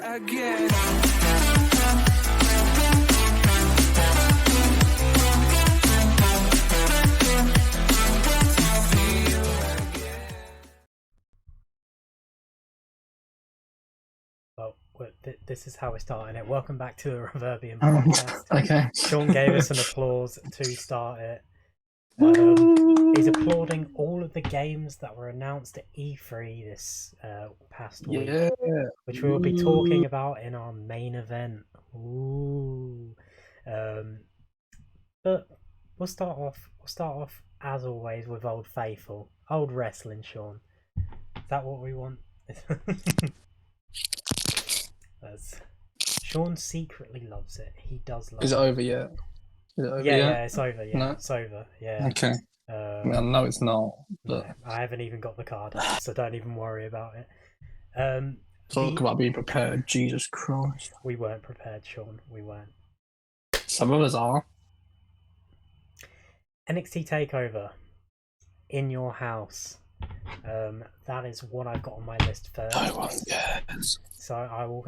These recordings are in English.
again. Well, this is how we're starting it. Welcome back to the Reverbium podcast. Okay. Sean gave us an applause to start it. He's applauding all of the games that were announced at E3 this past week, which we will be talking about in our main event. Ooh. But we'll start off as always with Old Faithful, old wrestling. Sean, is that what we want? Sean secretly loves it. He does love it. Is it over yet? Yeah, it's over. Yeah, No? it's over. Yeah. Okay. No, it's not. But No, I haven't even got the card, so don't even worry about it. talk about being prepared. Jesus Christ. We weren't prepared, Sean. We weren't. Some of us are. NXT Takeover in your house. That is what I've got on my list first. Yes. So I will.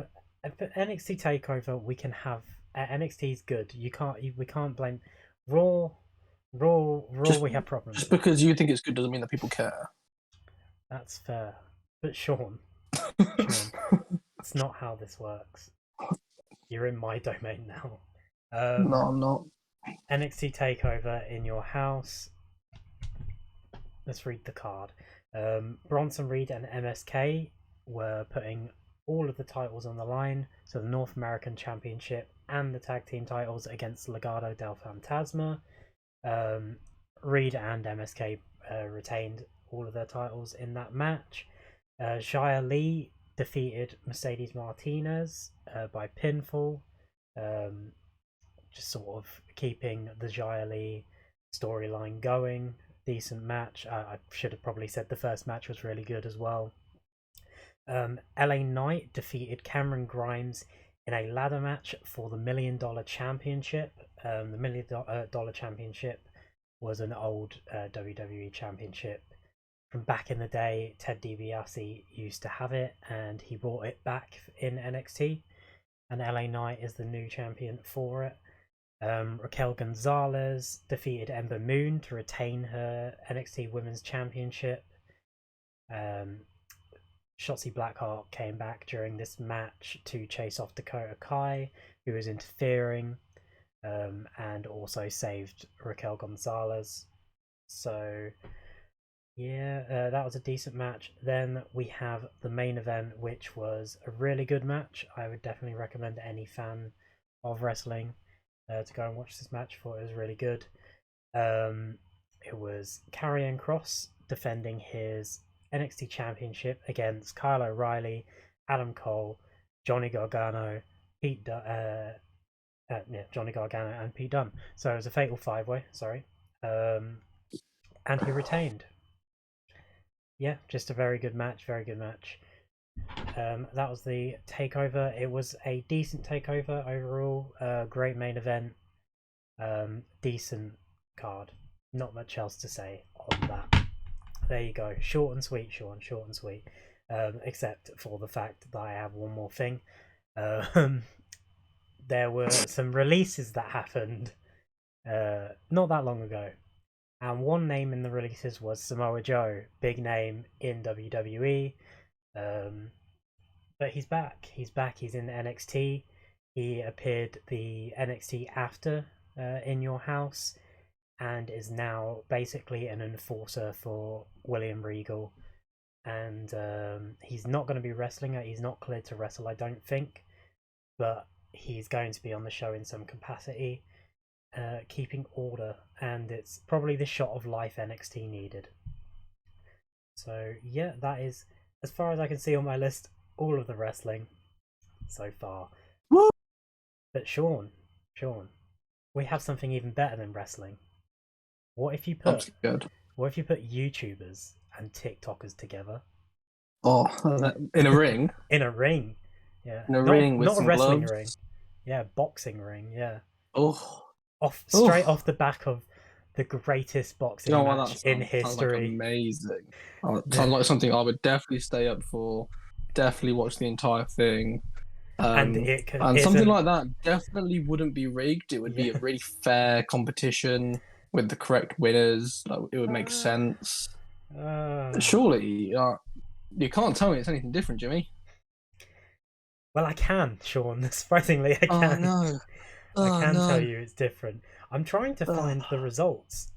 For NXT Takeover, we can have. NXT is good. We can't blame Raw. We have problems. Just because you think it's good doesn't mean that people care. That's fair. But Sean, it's not how this works. You're in my domain now. No, I'm not. NXT Takeover in your house. Let's read the card. Bronson Reed and MSK were putting all of the titles on the line, so the North American Championship and the tag team titles against Legado del Fantasma. Reed and MSK retained all of their titles in that match. Xia Li defeated Mercedes Martinez by pinfall, just sort of keeping the Xia Li storyline going. Decent match. I should have probably said the first match was really good as well. LA Knight defeated Cameron Grimes in a ladder match for the $1 Million Championship. The $1 Million Championship was an old WWE Championship from back in the day. Ted DiBiase used to have it, and he brought it back in NXT. And LA Knight is the new champion for it. Raquel Gonzalez defeated Ember Moon to retain her NXT Women's Championship. Shotzi Blackheart came back during this match to chase off Dakota Kai, who was interfering, and also saved Raquel Gonzalez. So, yeah, that was a decent match. Then we have the main event, which was a really good match. I would definitely recommend any fan of wrestling to go and watch this match. For it was really good. It was Karrion Kross defending his NXT Championship against Kyle O'Reilly, Adam Cole, Johnny Gargano, Johnny Gargano and Pete Dunne. So it was a fatal 5-way. Sorry, and he retained. Yeah, just a very good match. Very good match. That was the takeover. It was a decent takeover overall. Great main event. Decent card. Not much else to say on that. There you go. Short and sweet, Sean. Short and sweet. Except for the fact that I have one more thing. There were some releases that happened not that long ago. And one name in the releases was Samoa Joe. Big name in WWE. But he's back. He's back. He's in NXT. He appeared the NXT after In Your House, and is now basically an enforcer for William Regal. And he's not going to be wrestling. He's not cleared to wrestle, I don't think. But he's going to be on the show in some capacity, keeping order. And it's probably the shot of life NXT needed. So, yeah, that is, as far as I can see on my list, all of the wrestling so far. Woo! But Sean, we have something even better than wrestling. What if you put YouTubers and TikTokers together? Oh, in a ring? In a ring, yeah. In a ring with not some a wrestling gloves? ring. Yeah, boxing ring. Yeah. Oh, Straight off the back of the greatest boxing match in history. Sounds like amazing. Sounds like something I would definitely stay up for. Definitely watch the entire thing. And it And something isn't. like that definitely wouldn't be rigged. It would be a really fair competition with the correct winners. Like, it would make sense. Surely, you can't tell me it's anything different, Jimmy. Well, I can, Sean. Surprisingly, I Oh can. no! I Oh can tell no! you it's different. I'm trying to Oh. find the results,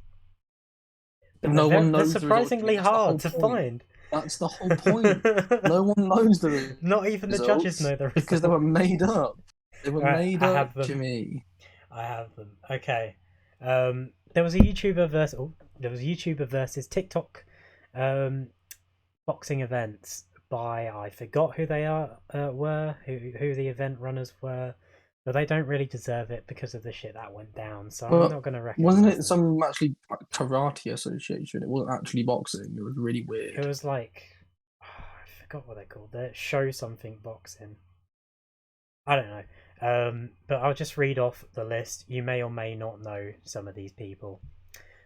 and No one they're knows the results, Jimmy. surprisingly That's the hard whole to point. find. That's the whole point. No one knows the Not even the judges results know the because they results. were made up. They were Right, made I up, have them. Jimmy. I have them. Okay. There was a YouTuber versus. Oh, there was a YouTuber versus TikTok um, boxing events by, I forgot who they were, who the event runners were, but they don't really deserve it because of the shit that went down. So I'm Well, not going to wasn't recognise it them. some actually karate association? It wasn't actually boxing. It was really It weird. was like, I forgot what they called it. Show something boxing. I don't know. But I'll just read off the list. You may or may not know some of these people.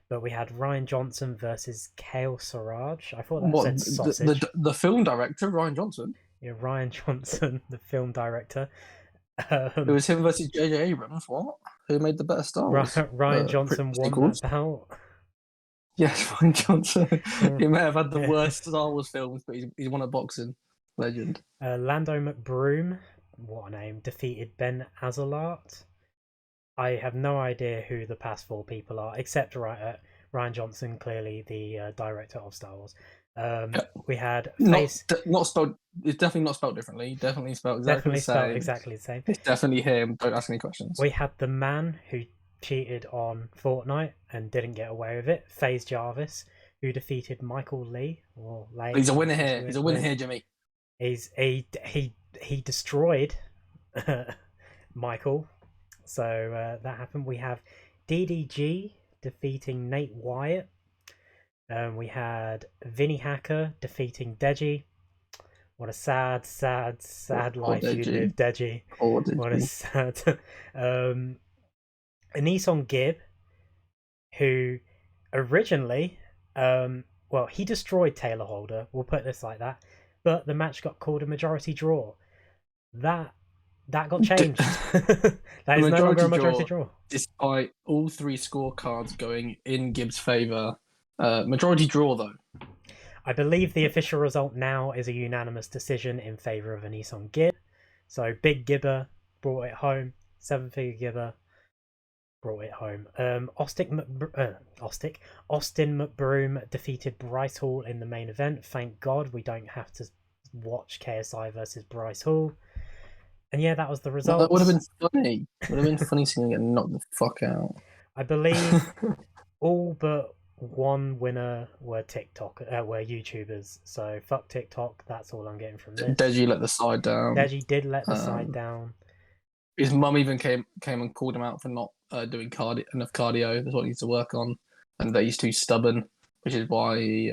But we had Ryan Johnson versus Kale Siraj. I thought that What said sausage. the film director Ryan Johnson? Yeah, Ryan Johnson, the film director. It was him versus J.J. Abrams. What? Who made the better Star Wars Ryan Johnson won that sequels? bout. Yes, Ryan Johnson. Mm. He may have had the worst Star Wars films, but he's won a boxing legend. Lando McBroom, what a name, defeated Ben Azalart. I have no idea who the past four people are, except Ryan Johnson, clearly the director of Star Wars. Yeah. We had not spelled. It's definitely not spelled differently. Definitely spelled exactly definitely the spelled same. exactly the same. It's definitely him. Don't ask any questions. We had the man who cheated on Fortnite and didn't get away with it, FaZe Jarvis, who defeated Michael Lee or Lay. He's a winner here. He's a winner here, Jimmy. He destroyed Michael. So that happened. We have DDG defeating Nate Wyatt. We had Vinny Hacker defeating Deji. What a sad life you live, Deji. What a sad. Anison Gibb, who originally, he destroyed Taylor Holder. We'll put this like that. But the match got called a majority draw. That got changed. That is no longer a majority draw. Despite all three scorecards going in Gibbs' favour. Majority draw, though. I believe the official result now is a unanimous decision in favour of Anison Gibb. So Big Gibber brought it home. 7-figure Gibber brought it home. Austin McBroom defeated Bryce Hall in the main event. Thank God we don't have to watch KSI versus Bryce Hall. And yeah, that was the result. That would have been funny. Would have been funny seeing him get knocked the fuck out. I believe all but one winner were YouTubers. So fuck TikTok. That's all I'm getting from this. Deji let the side down. Deji did let the side down. His mum even came and called him out for not doing enough cardio. That's what he needs to work on, and that he's too stubborn, which is why he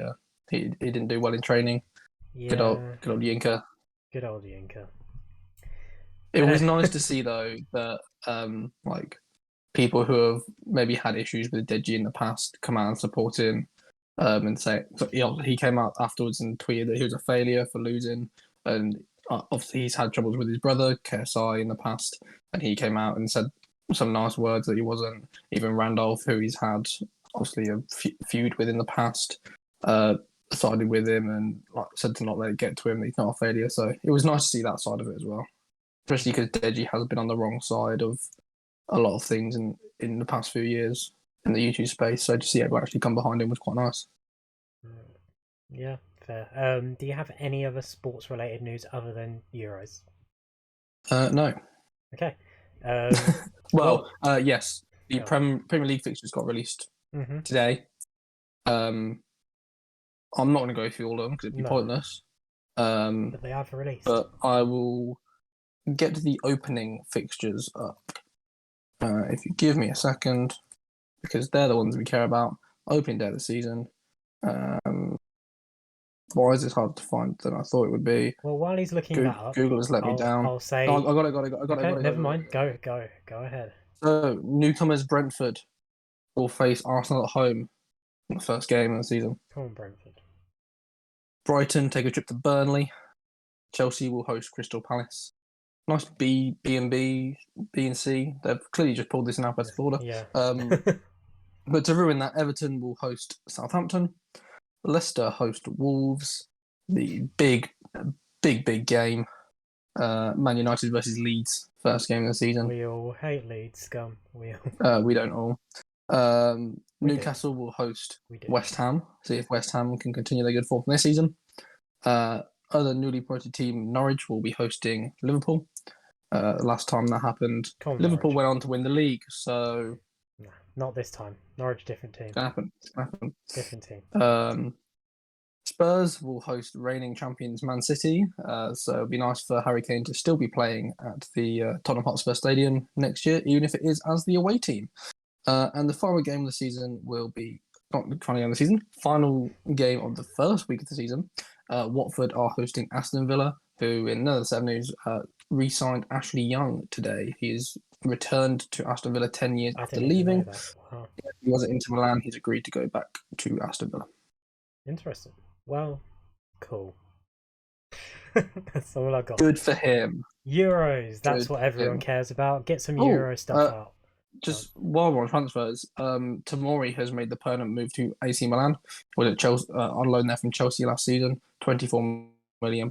didn't do well in training. Yeah. Good old Yinka. Good old Yinka. It was nice to see though that like people who have maybe had issues with Deji in the past come out and support him, and say, so he came out afterwards and tweeted that he was a failure for losing, and obviously he's had troubles with his brother KSI in the past, and he came out and said some nice words that he wasn't. Even Randolph, who he's had obviously a feud with in the past, sided with him and said to not let it get to him. He's not a failure, so it was nice to see that side of it as well, especially because Deji has been on the wrong side of a lot of things in the past few years in the YouTube space. So to see everyone actually come behind him was quite nice. Yeah, fair. Do you have any other sports related news other than Euros? No. Okay. Yes. The Premier League fixtures got released today. I'm not going to go through all of them because it'd be pointless. But they have released. But I will get the opening fixtures up. If you give me a second, because they're the ones we care about. Opening day of the season. Why is this harder to find than I thought it would be? Well, while he's looking that up, Google has let me down. I'll say. I got it. Never mind. Go ahead. So newcomers Brentford will face Arsenal at home in the first game of the season. Come on, Brentford. Brighton take a trip to Burnley. Chelsea will host Crystal Palace. nice B and and C. They've clearly just pulled this in alphabetical order. Yeah. But to ruin that, Everton will host Southampton. Leicester host Wolves. The big game. Man United versus Leeds, first game of the season. We all hate Leeds, scum. We don't all. Newcastle will host West Ham. See if West Ham can continue their good form from this season. Other newly promoted team, Norwich, will be hosting Liverpool. Last time that happened, Liverpool went on to win the league. So, nah, not this time. Norwich, different team. It's gonna happen. Different team. Spurs will host reigning champions Man City. So it'd be nice for Harry Kane to still be playing at the Tottenham Hotspur Stadium next year, even if it is as the away team. And the final game of the season will be not the final game of the season. Final game of the first week of the season. Watford are hosting Aston Villa, who in another 7 news re-signed Ashley Young today. He's returned to Aston Villa 10 years after leaving. Wow. He was at Inter Milan. He's agreed to go back to Aston Villa. Interesting. Well, cool. That's all I got. Good for him. Euros. That's what everyone cares about. Get some Euro stuff out. Just while we're on transfers, Tomori has made the permanent move to AC Milan. Was at Chelsea on loan there from Chelsea last season, £24 million.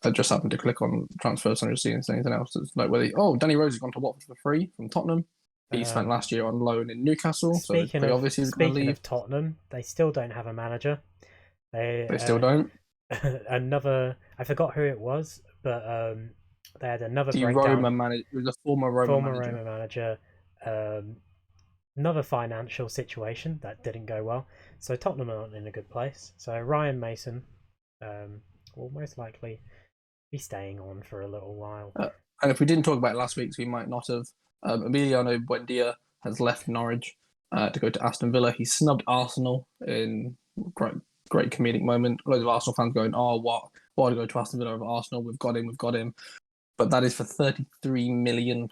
I just happened to click on transfers and just seeing anything else. It's like Danny Rose has gone to Watford for free from Tottenham. He spent last year on loan in Newcastle. Speaking of Tottenham, they still don't have a manager. They still don't. I forgot who it was, but they had another breakdown. Roma manager. It was a former Roma manager. Another financial situation that didn't go well. So Tottenham aren't in a good place. So Ryan Mason will most likely be staying on for a little while. And if we didn't talk about it last week, we might not have. Emiliano Buendia has left Norwich to go to Aston Villa. He snubbed Arsenal in great comedic moment. Loads of Arsenal fans going, why to go to Aston Villa over Arsenal? We've got him. But that is for £33 million.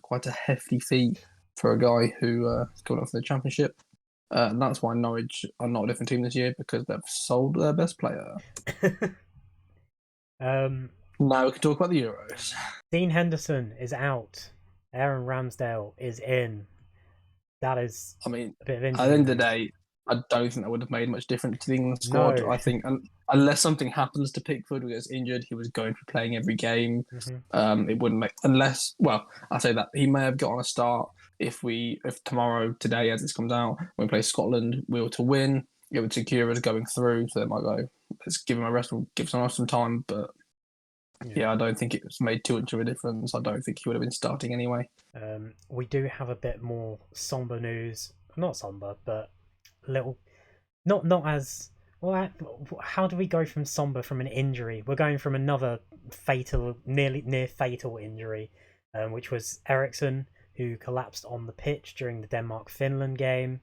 Quite a hefty fee for a guy who is coming up from the Championship. And that's why Norwich are not a different team this year, because they've sold their best player. Now we can talk about the Euros. Dean Henderson is out. Aaron Ramsdale is in. That is a bit of at the end of the day, I don't think that would have made much difference to the England squad. No. I think unless something happens to Pickford who gets injured, he was going to be playing every game. Mm-hmm. It wouldn't make I say that he may have got on a start if today as this comes out, when we play Scotland, we were to win, it would secure us going through. So they might go, let's give him a rest, we'll give someone else some time. But yeah, I don't think it's made too much of a difference. I don't think he would have been starting anyway. We do have a bit more somber news. Not somber, but little, not as well. How do we go from somber from an injury? We're going from another near fatal injury, which was Eriksson, who collapsed on the pitch during the Denmark-Finland game.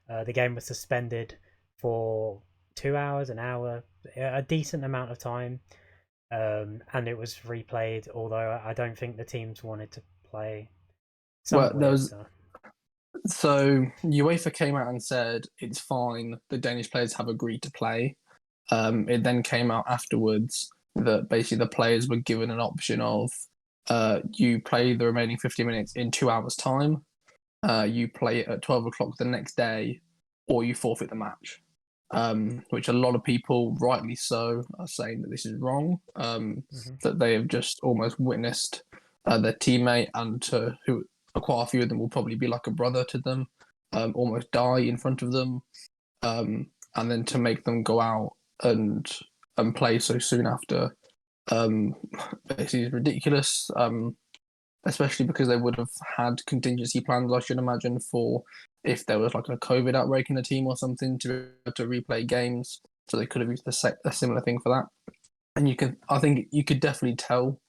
The game was suspended for 2 hours, an hour, a decent amount of time, and it was replayed. Although I don't think the teams wanted to play. So UEFA came out and said it's fine. The Danish players have agreed to play. It then came out afterwards that basically the players were given an option of you play the remaining 50 minutes in 2 hours' time, you play it at 12 o'clock the next day, or you forfeit the match. Which a lot of people, rightly so, are saying that this is wrong. That they have just almost witnessed their teammate, and who quite a few of them will probably be like a brother to them, almost die in front of them, and then to make them go out and play so soon after, basically is ridiculous. Especially because they would have had contingency plans, I should imagine, for if there was like a COVID outbreak in the team or something to replay games. So they could have used a similar thing for that. And I think you could definitely tell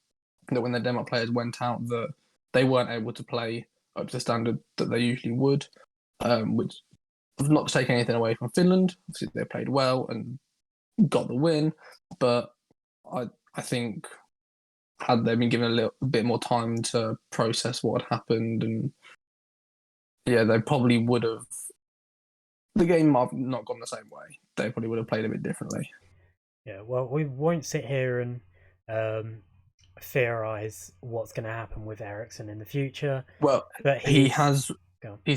that when the Denmark players went out that they weren't able to play up to the standard that they usually would, which not to take anything away from Finland. Obviously, they played well and got the win, but I think had they been given a little bit more time to process what had happened, and they probably would have. The game might have not gone the same way. They probably would have played a bit differently. Yeah, well, we won't sit here and theorize what's going to happen with Ericsson in the future. Well, But he's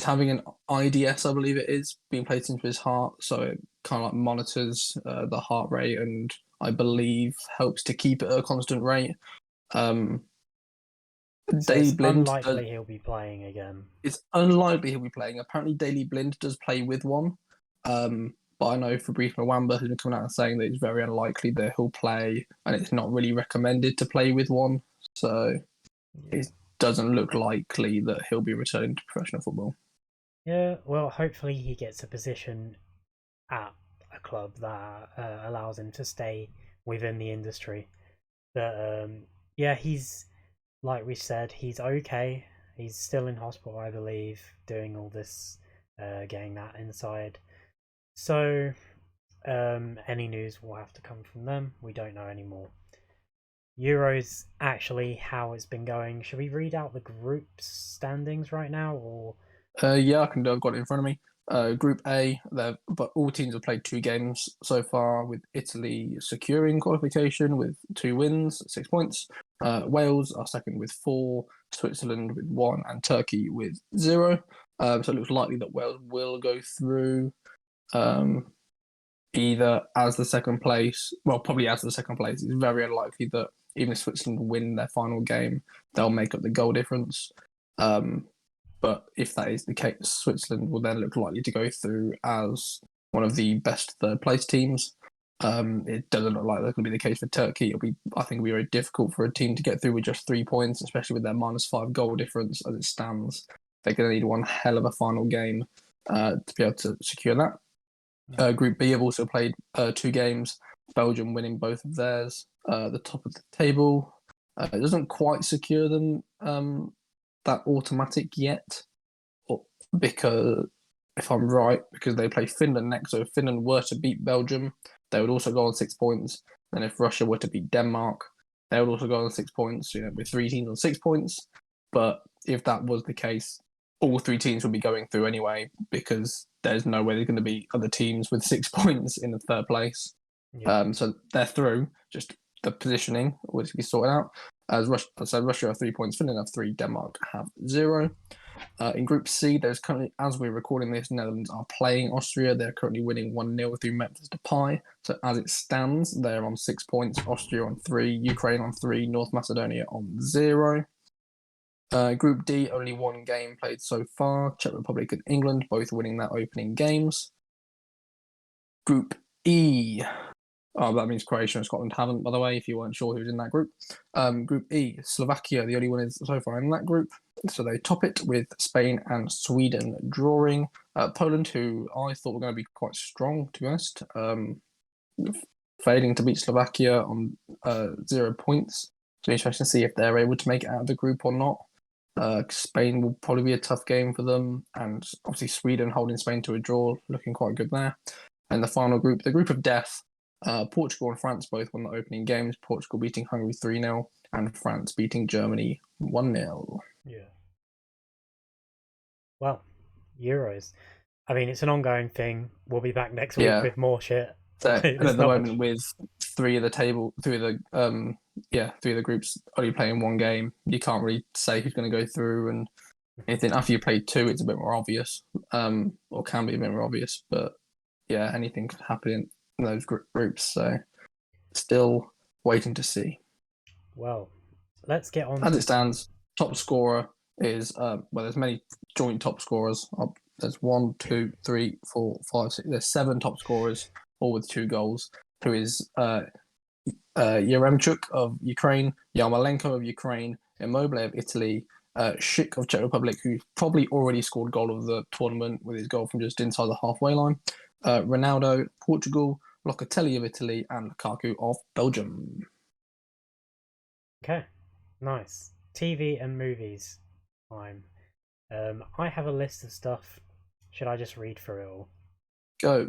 having an IDS, I believe it is, being placed into his heart, so it kind of like monitors the heart rate, and I believe helps to keep it at a constant rate. So Daily it's Blind unlikely he'll be playing again. It's unlikely he'll be playing. Apparently, Daily Blind does play with one. But I know Fabrice Mwamba has been coming out and saying that it's very unlikely that he'll play, and it's not really recommended to play with one. So it doesn't look likely that he'll be returning to professional football. Yeah, well, hopefully he gets a position at a club that allows him to stay within the industry. But yeah, he's, like we said, he's okay. He's still in hospital, I believe, doing all this, getting that inside. So any news will have to come from them. We don't know anymore. Euros, actually, how it's been going. Should we read out the group standings right now, or? Yeah, I can do. I've got it in front of me. Group A, but all teams have played 2 games so far, with Italy securing qualification with 2 wins, 6 points. Wales are second with 4, Switzerland with 1, and Turkey with 0. So it looks likely that Wales will go through either as the second place, well, probably as the second place. It's very unlikely that even if Switzerland win their final game, they'll make up the goal difference. But if that is the case, Switzerland will then look likely to go through as one of the best third place teams. It doesn't look like that's going to be the case for Turkey. I think it'll be very difficult for a team to get through with just 3 points, especially with their -5 goal difference as it stands. They're going to need one hell of a final game to be able to secure that. Group B have also played 2 games, Belgium winning both of theirs. The top of the table. It doesn't quite secure them that automatic yet, because if I'm right, because they play Finland next. So if Finland were to beat Belgium, they would also go on 6 points. And if Russia were to beat Denmark, they would also go on 6 points. With 3 teams on 6 points. But if that was the case, all 3 teams would be going through anyway, because there's no way there's going to be other teams with 6 points in the third place. Yeah. So they're through. Just the positioning would be sorted out. As Russia have 3 points, Finland have 3, Denmark have 0. In Group C, there's currently, as we're recording this, Netherlands are playing Austria. They're currently winning 1-0 through Memphis Depay. So as it stands, they're on 6 points. Austria on 3, Ukraine on 3, North Macedonia on 0. Group D, only 1 game played so far. Czech Republic and England both winning their opening games. Group E. Oh, that means Croatia and Scotland haven't, by the way, if you weren't sure who's in that group. Group E, Slovakia, the only one is so far in that group. So they top it with Spain and Sweden drawing. Poland, who I thought were going to be quite strong, to be honest, failing to beat Slovakia on 0 points. So interesting to see if they're able to make it out of the group or not. Spain will probably be a tough game for them, and obviously Sweden holding Spain to a draw, looking quite good there. And the final group, the group of death, Portugal and France both won the opening games. Portugal beating Hungary 3-0 and France beating Germany 1-0. Yeah. Well, Euros. I mean, it's an ongoing thing. We'll be back next week with more shit. So at the moment, with 3 of the groups only playing 1 game, you can't really say who's going to go through and anything. After you play 2, it's a bit more obvious, or can be a bit more obvious. But yeah, anything could happen in those groups. So still waiting to see. Well, let's get on. As it stands, top scorer is there's many joint top scorers. There's 1, 2, 3, 4, 5, 6. There's 7 top scorers, all with 2 goals. Who is Yaremchuk of Ukraine, Yarmolenko of Ukraine, Immobile of Italy, Schick of Czech Republic, who probably already scored goal of the tournament with his goal from just inside the halfway line. Ronaldo, Portugal, Locatelli of Italy, and Lukaku of Belgium. Okay, nice. TV and movies time. I have a list of stuff. Should I just read through it all?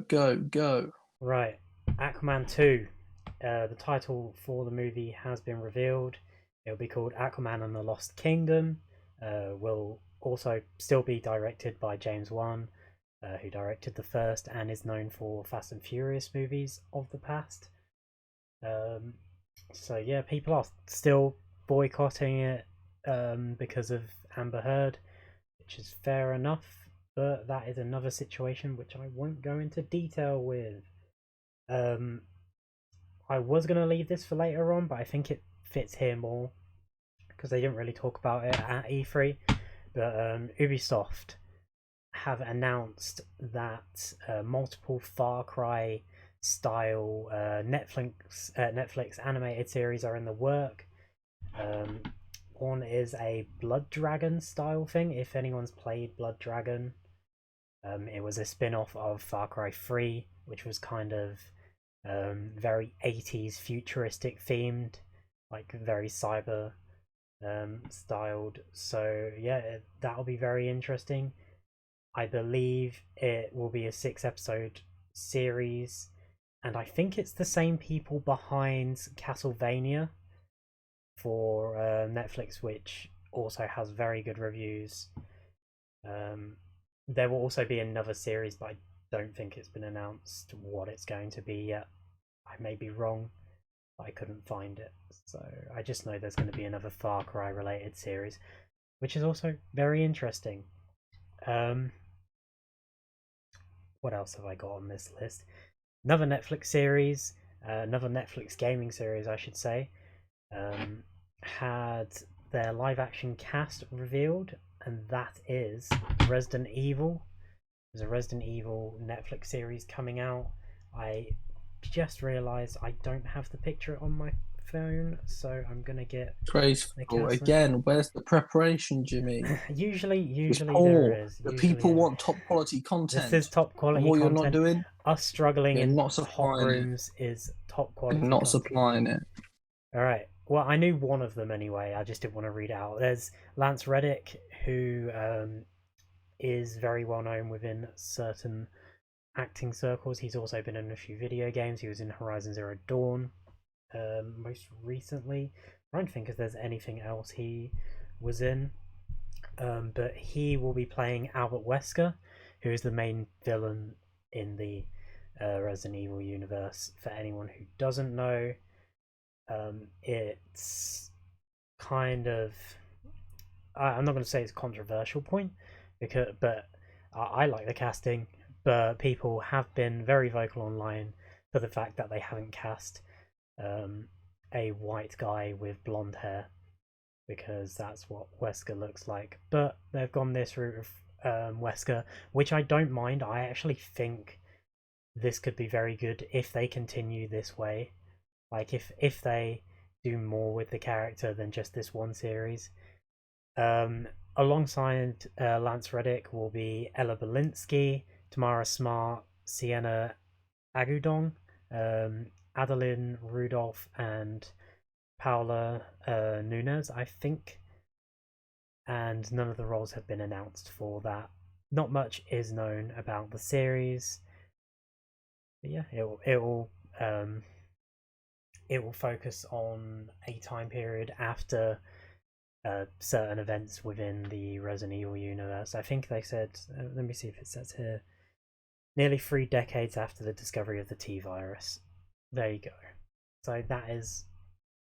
Go. Right. Aquaman 2. The title for the movie has been revealed. It'll be called Aquaman and the Lost Kingdom. Will also still be directed by James Wan, who directed the first and is known for Fast and Furious movies of the past. So yeah, people are still boycotting it because of Amber Heard, which is fair enough, but that is another situation which I won't go into detail with. I was going to leave this for later on, but I think it fits here more because they didn't really talk about it at E3. But Ubisoft have announced that multiple Far Cry style Netflix animated series are in the work. One is a Blood Dragon style thing. If anyone's played Blood Dragon, it was a spin-off of Far Cry 3, which was kind of very 80s futuristic themed, like very cyber styled. So yeah, that'll be very interesting. I believe it will be a 6-episode series, and I think it's the same people behind Castlevania for Netflix, which also has very good reviews. There will also be another series, but I don't think it's been announced what it's going to be yet. I may be wrong, but I couldn't find it. So I just know there's going to be another Far Cry related series, which is also very interesting. What else have I got on this list? Another Netflix series, another Netflix gaming series, I should say, had their live action cast revealed, and that is Resident Evil. There's a Resident Evil Netflix series coming out. I just realised I don't have the picture on my phone, so I'm gonna get graceful again. Where's the preparation, Jimmy? usually there is. The people want top quality content. This is top quality what content. You're not doing? Us struggling in not hot rooms is top quality. You're not supplying it. All right. Well, I knew one of them anyway. I just didn't want to read it out. There's Lance Reddick, who is very well known within certain acting circles. He's also been in a few video games. He was in Horizon Zero Dawn most recently. I don't think if there's anything else he was in. But he will be playing Albert Wesker, who is the main villain in the Resident Evil universe. For anyone who doesn't know, it's kind of, I'm not going to say it's a controversial point, but I like the casting, but people have been very vocal online for the fact that they haven't cast a white guy with blonde hair, because that's what Wesker looks like. But they've gone this route of Wesker, which I don't mind. I actually think this could be very good if they continue this way. Like if they do more with the character than just this one series. Alongside Lance Reddick will be Ella Belinsky, Tamara Smart, Sienna Agudong, Adeline Rudolph, and Paula Nunez, I think. And none of the roles have been announced for that. Not much is known about the series. But yeah, it will focus on a time period after certain events within the Resident Evil universe. I think they said, let me see if it says here, nearly 3 decades after the discovery of the T-virus. There you go. So that is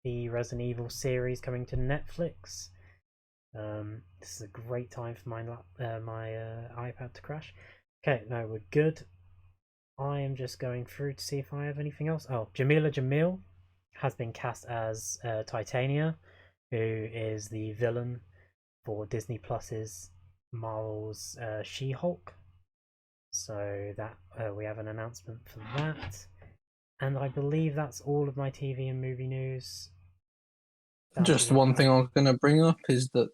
the Resident Evil series coming to Netflix. This is a great time for my iPad to crash. Okay, no, we're good. I am just going through to see if I have anything else. Oh, Jamila Jamil has been cast as Titania, who is the villain for Disney Plus's Marvel's She-Hulk. So that we have an announcement for that. And I believe that's all of my TV and movie news. Just one thing I was going to bring up is that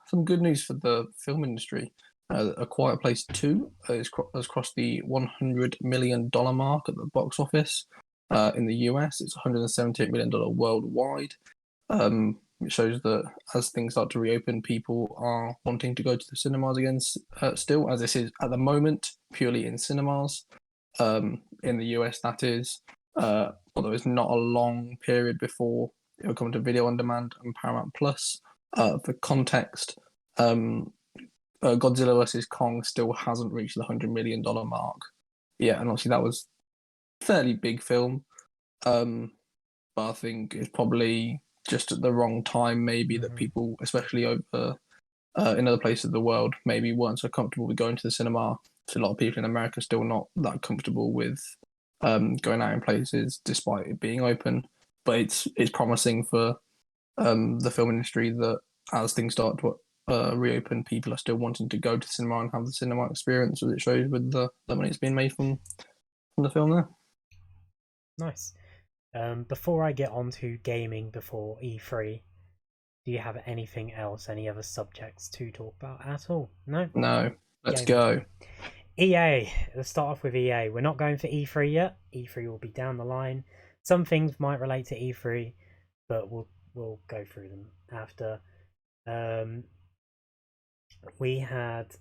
some good news for the film industry. A Quiet Place 2 has crossed the $100 million mark at the box office. In the US, it's $178 million worldwide. It shows that as things start to reopen, people are wanting to go to the cinemas again still, as this is at the moment purely in cinemas. In the US, that is, although it's not a long period before it'll come to video on demand and Paramount Plus. For context, Godzilla vs. Kong still hasn't reached the $100 million mark. Yeah, and obviously that was a fairly big film. But I think it's probably just at the wrong time, maybe that people, especially over in other places of the world, maybe weren't so comfortable with going to the cinema. So a lot of people in America still not that comfortable with going out in places despite it being open. But it's promising for the film industry that as things start to reopen, people are still wanting to go to the cinema and have the cinema experience, as it shows with the money it's being made from the film there. Nice. Before I get on to gaming before E3, do you have anything else, any other subjects to talk about at all? No? No, let's Gaming. go. EA. Let's start off with EA. We're not going for E3 yet. E3 will be down the line. Some things might relate to E3, but we'll go through them after. We had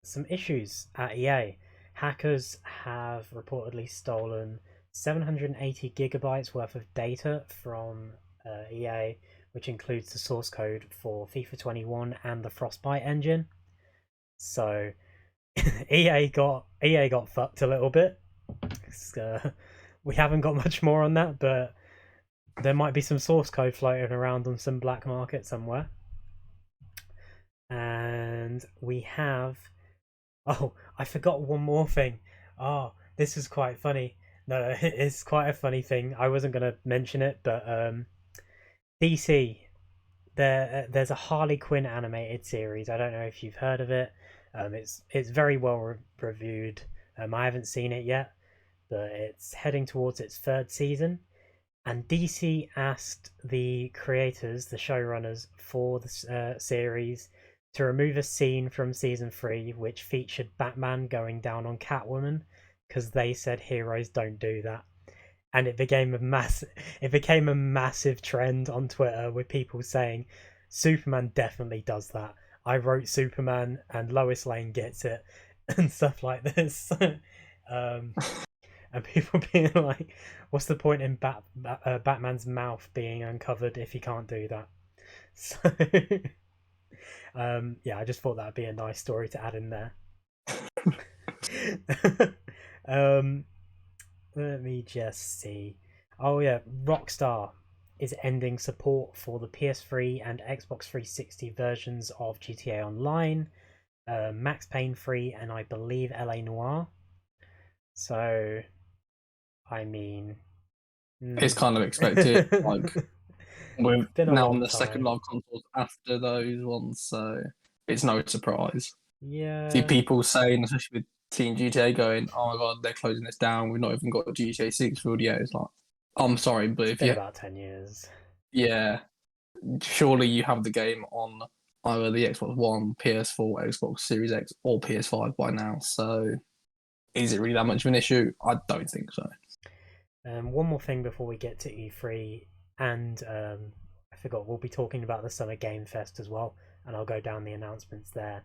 some issues at EA. Hackers have reportedly stolen 780 gigabytes worth of data from EA, which includes the source code for FIFA 21 and the Frostbite engine. So EA got fucked a little bit. We haven't got much more on that, but there might be some source code floating around on some black market somewhere. And we have... Oh, I forgot one more thing. Oh, this is quite funny. No, it's quite a funny thing. I wasn't going to mention it, but DC, there's a Harley Quinn animated series. I don't know if you've heard of it. It's very well reviewed. I haven't seen it yet, but it's heading towards its third season. And DC asked the creators, the showrunners for the series, to remove a scene from season 3 which featured Batman going down on Catwoman, because they said heroes don't do that. And it became a massive trend on Twitter with people saying Superman definitely does that. I wrote Superman and Lois Lane gets it, and stuff like this. And people being like, what's the point in Batman's mouth being uncovered if he can't do that? So yeah, I just thought that'd be a nice story to add in there. Let me just see. Oh yeah, Rockstar is ending support for the PS3 and Xbox 360 versions of GTA Online, Max Payne 3, and I believe LA Noire. So, I mean, it's kind of expected. Like, we're now on the second live consoles after those ones, so it's no surprise. Yeah. See people saying, especially with Team GTA, going, "Oh my god, they're closing this down. We've not even got GTA 6 for yet." It's like, I'm sorry, but if you about 10 years, yeah, surely you have the game on either the Xbox One, PS4, Xbox Series X, or PS5 by now. So, is it really that much of an issue? I don't think so. One more thing before we get to E3, and I forgot, we'll be talking about the Summer Game Fest as well, and I'll go down the announcements there.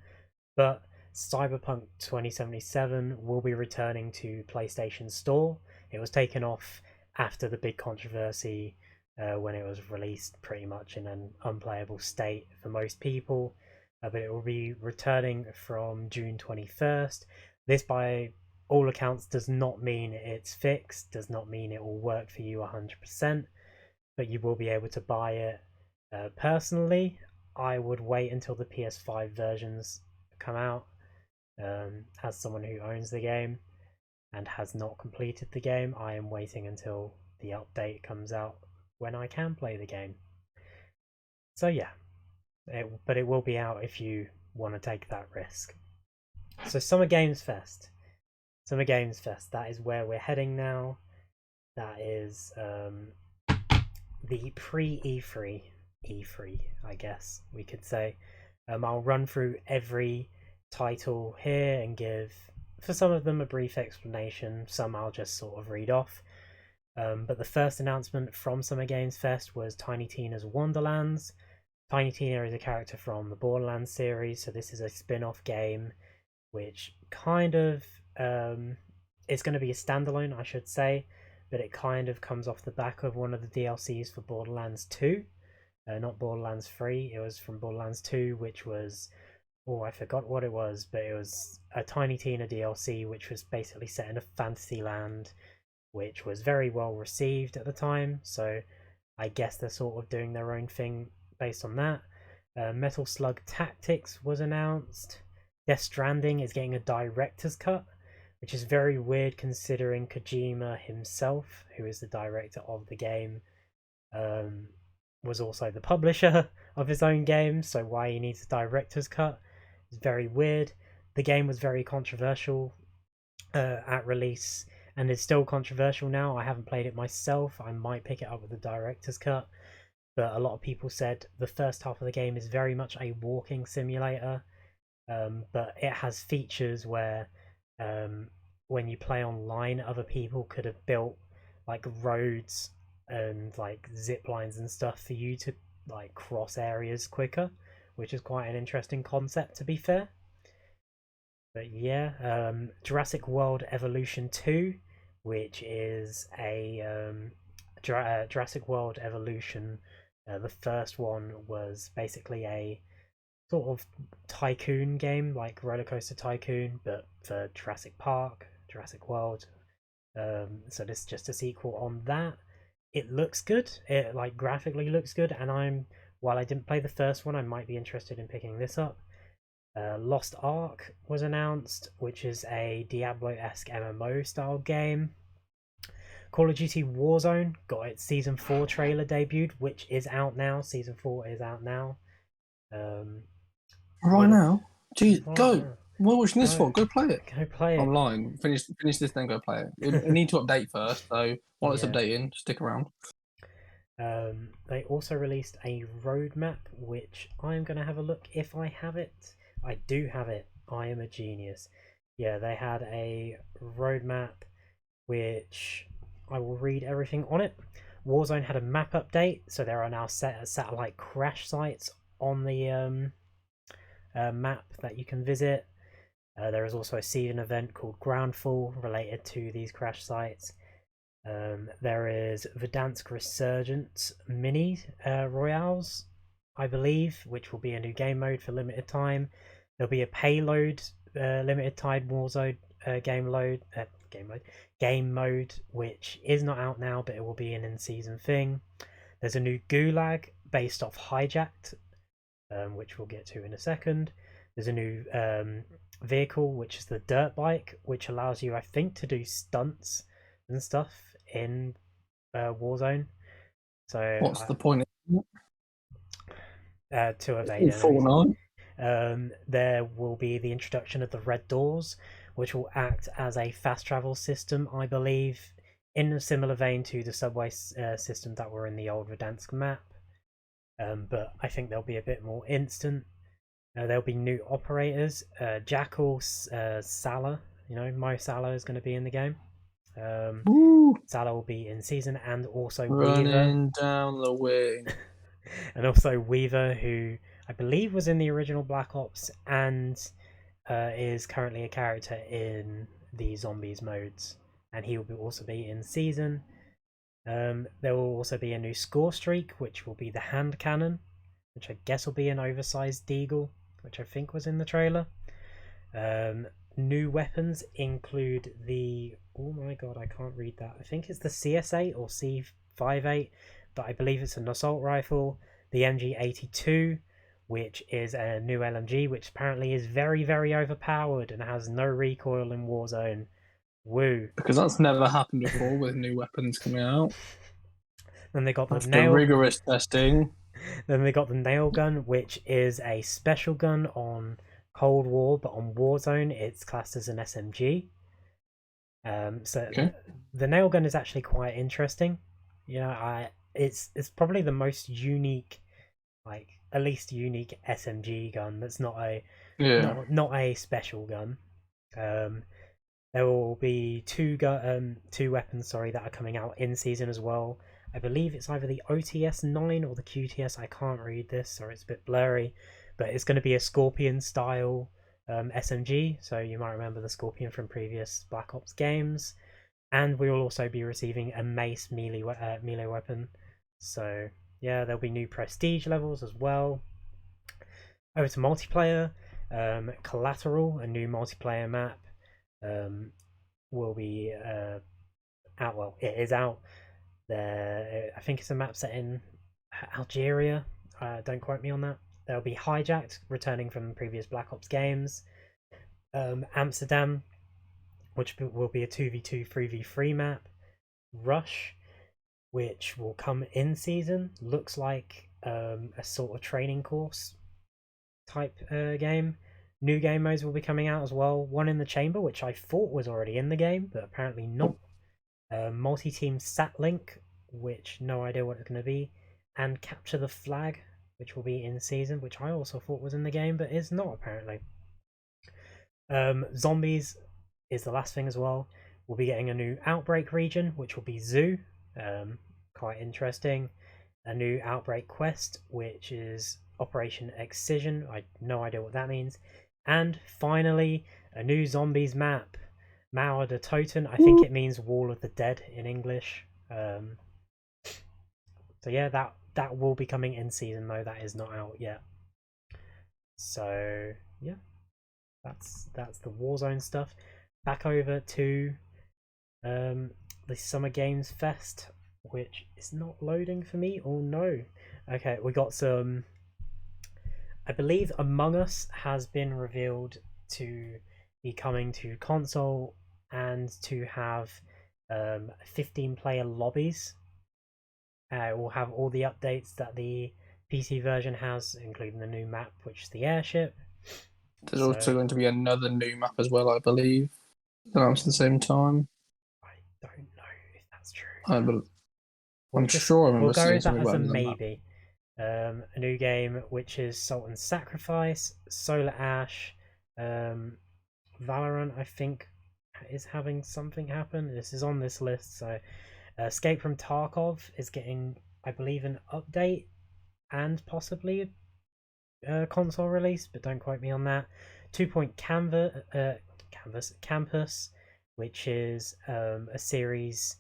But Cyberpunk 2077 will be returning to PlayStation Store. It was taken off after the big controversy when it was released pretty much in an unplayable state for most people. But it will be returning from June 21st. This, by all accounts, does not mean it's fixed, does not mean it will work for you 100%, but you will be able to buy it. Personally, I would wait until the PS5 versions come out. As someone who owns the game and has not completed the game, I am waiting until the update comes out when I can play the game. So yeah, but it will be out if you want to take that risk. So Summer Games Fest, that is where we're heading now. That is the pre-E3, I guess we could say. I'll run through every title here and give, for some of them, a brief explanation. Some I'll just sort of read off. But the first announcement from Summer Games Fest was Tiny Tina's Wonderlands. Tiny Tina is a character from the Borderlands series, so this is a spin-off game which kind of it's going to be a standalone, I should say, but it kind of comes off the back of one of the DLCs for Borderlands 2. Not Borderlands 3, it was from Borderlands 2, which was, I forgot what it was, but it was a Tiny Tina DLC, which was basically set in a fantasy land, which was very well received at the time. So I guess they're sort of doing their own thing based on that. Metal Slug Tactics was announced. Death Stranding is getting a director's cut, which is very weird considering Kojima himself, who is the director of the game, was also the publisher of his own game, so why he needs a director's cut is very weird. The game was very controversial at release, and is still controversial now. I haven't played it myself. I might pick it up with the director's cut, but a lot of people said the first half of the game is very much a walking simulator, but it has features where when you play online, other people could have built like roads and like zip lines and stuff for you to like cross areas quicker, which is quite an interesting concept, to be fair. But yeah, Jurassic World Evolution 2, which is a Jurassic World Evolution. The first one was basically a sort of tycoon game, like Roller Coaster Tycoon, but for Jurassic Park, Jurassic World. So this is just a sequel on that. It looks good. It like graphically looks good, and while I didn't play the first one, I might be interested in picking this up. Lost Ark was announced, which is a Diablo-esque MMO style game. Call of Duty Warzone got its Season 4 trailer debuted, which is out now. Season 4 is out now. Right now? Jeez, right go! now. What are you watching this for? Go play it. Go play it. Online. Finish this, then go play it. It need to update first, so while it's updating, stick around. They also released a roadmap, which I'm going to have a look if I have it. I do have it. I am a genius. Yeah, they had a roadmap, which I will read everything on it. Warzone had a map update, so there are now satellite crash sites on the map that you can visit. There is also a season event called Groundfall related to these crash sites. There is Verdansk Resurgence Mini Royales, I believe, which will be a new game mode for limited time. There'll be a payload limited time Warzone game mode, which is not out now, but it will be an in-season thing. There's a new Gulag based off Hijacked, which we'll get to in a second. There's a new vehicle, which is the dirt bike, which allows you, I think, to do stunts and stuff in Warzone. So what's the point? To evade Fortnite. There will be the introduction of the Red Doors, which will act as a fast travel system, I believe, in a similar vein to the subway system that were in the old Verdansk map. But I think they'll be a bit more instant. There'll be new operators. Jackal Salah, Mo Salah is going to be in the game. Salah will be in season, and also running Weaver. Down the wing. And also Weaver, who I believe was in the original Black Ops and is currently a character in the Zombies modes, and he will also be in season. There will also be a new score streak, which will be the hand cannon, which I guess will be an oversized deagle, which I think was in the trailer. New weapons include the, oh my god, I can't read that. I think it's the CS8 or C58, but I believe it's an assault rifle. The MG82, which is a new LMG, which apparently is very, very overpowered and has no recoil in Warzone. Woo. Because that's never happened before with new weapons coming out. Then they got the After rigorous testing. Then they got the nail gun, which is a special gun on Cold War, but on Warzone it's classed as an SMG. The nail gun is actually quite interesting. It's probably the most unique, like at least unique SMG gun that's not a special gun. There will be two weapons, that are coming out in season as well. I believe it's either the OTS 9 or the QTS. I can't read this, or it's a bit blurry, but it's going to be a Scorpion style SMG. So you might remember the Scorpion from previous Black Ops games, and we will also be receiving a mace melee weapon. So yeah, there'll be new prestige levels as well. Over to multiplayer, Collateral, a new multiplayer map, will be out. Well, it is out. I think it's a map set in Algeria. Don't quote me on that. There'll be Hijacked, returning from previous Black Ops games. Amsterdam, which will be a 2v2, 3v3 map. Rush, which will come in season. Looks like a sort of training course type game. New game modes will be coming out as well. One in the Chamber, which I thought was already in the game, but apparently not. Multi-team Sat Link, which no idea what it's going to be. And Capture the Flag, which will be in season, which I also thought was in the game, but is not apparently. Zombies is the last thing as well. We'll be getting a new Outbreak region, which will be Zoo. Quite interesting. A new Outbreak quest, which is Operation Excision. I have no idea what that means. And finally, a new Zombies map, Mauer de Toten. I think it means Wall of the Dead in English. So yeah, that will be coming in season though. That is not out yet. So yeah, that's the Warzone stuff. Back over to the Summer Games Fest, which is not loading for me. Oh no. Okay, we got some. I believe Among Us has been revealed to be coming to console and to have 15-player lobbies. We'll have all the updates that the PC version has, including the new map, which is the airship. There's also going to be another new map as well, I believe, announced at the same time. I don't know if that's true. I'm sure I remember seeing something about a maybe. A new game which is Sultan's Sacrifice, Solar Ash, Valorant, I think, is having something happen. This is on this list. So Escape from Tarkov is getting, I believe, an update and possibly a console release, but don't quote me on that. 2 Point Campus, which is a series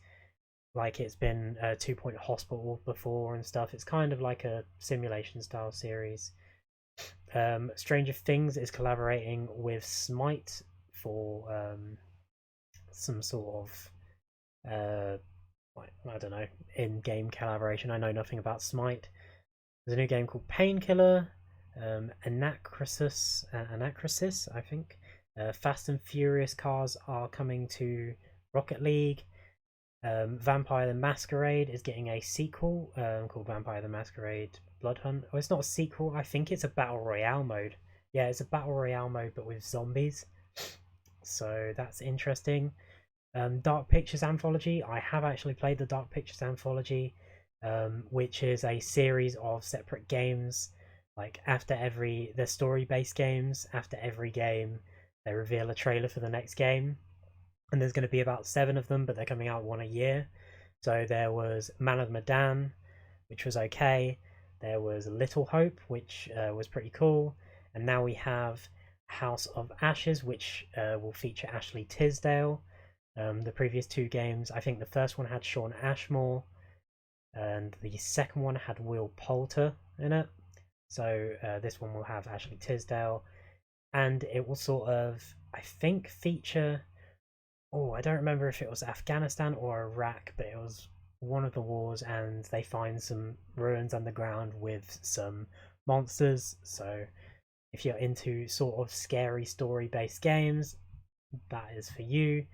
like it's been 2 Point Hospital before and stuff. It's kind of like a simulation style series. Stranger Things is collaborating with Smite for some sort of I don't know, in-game collaboration. I know nothing about Smite. There's a new game called Painkiller, Anacrysis, I think. Fast and Furious cars are coming to Rocket League. Vampire the Masquerade is getting a sequel called Vampire the Masquerade Blood Hunt. Oh, it's not a sequel. I think it's a Battle Royale mode. Yeah, it's a Battle Royale mode, but with zombies. So that's interesting. Dark Pictures Anthology. I have actually played the Dark Pictures Anthology, which is a series of separate games. Like they're story-based games. After every game, they reveal a trailer for the next game. And there's going to be about 7 of them, but they're coming out one a year. So there was Man of Medan, which was okay. There was Little Hope, which was pretty cool. And now we have House of Ashes, which will feature Ashley Tisdale. The previous 2 games, I think the first one had Shawn Ashmore, and the second one had Will Poulter in it. So this one will have Ashley Tisdale. And it will sort of, I think, feature... Oh, I don't remember if it was Afghanistan or Iraq, but it was one of the wars, and they find some ruins underground with some monsters. So if you're into sort of scary story-based games, that is for you.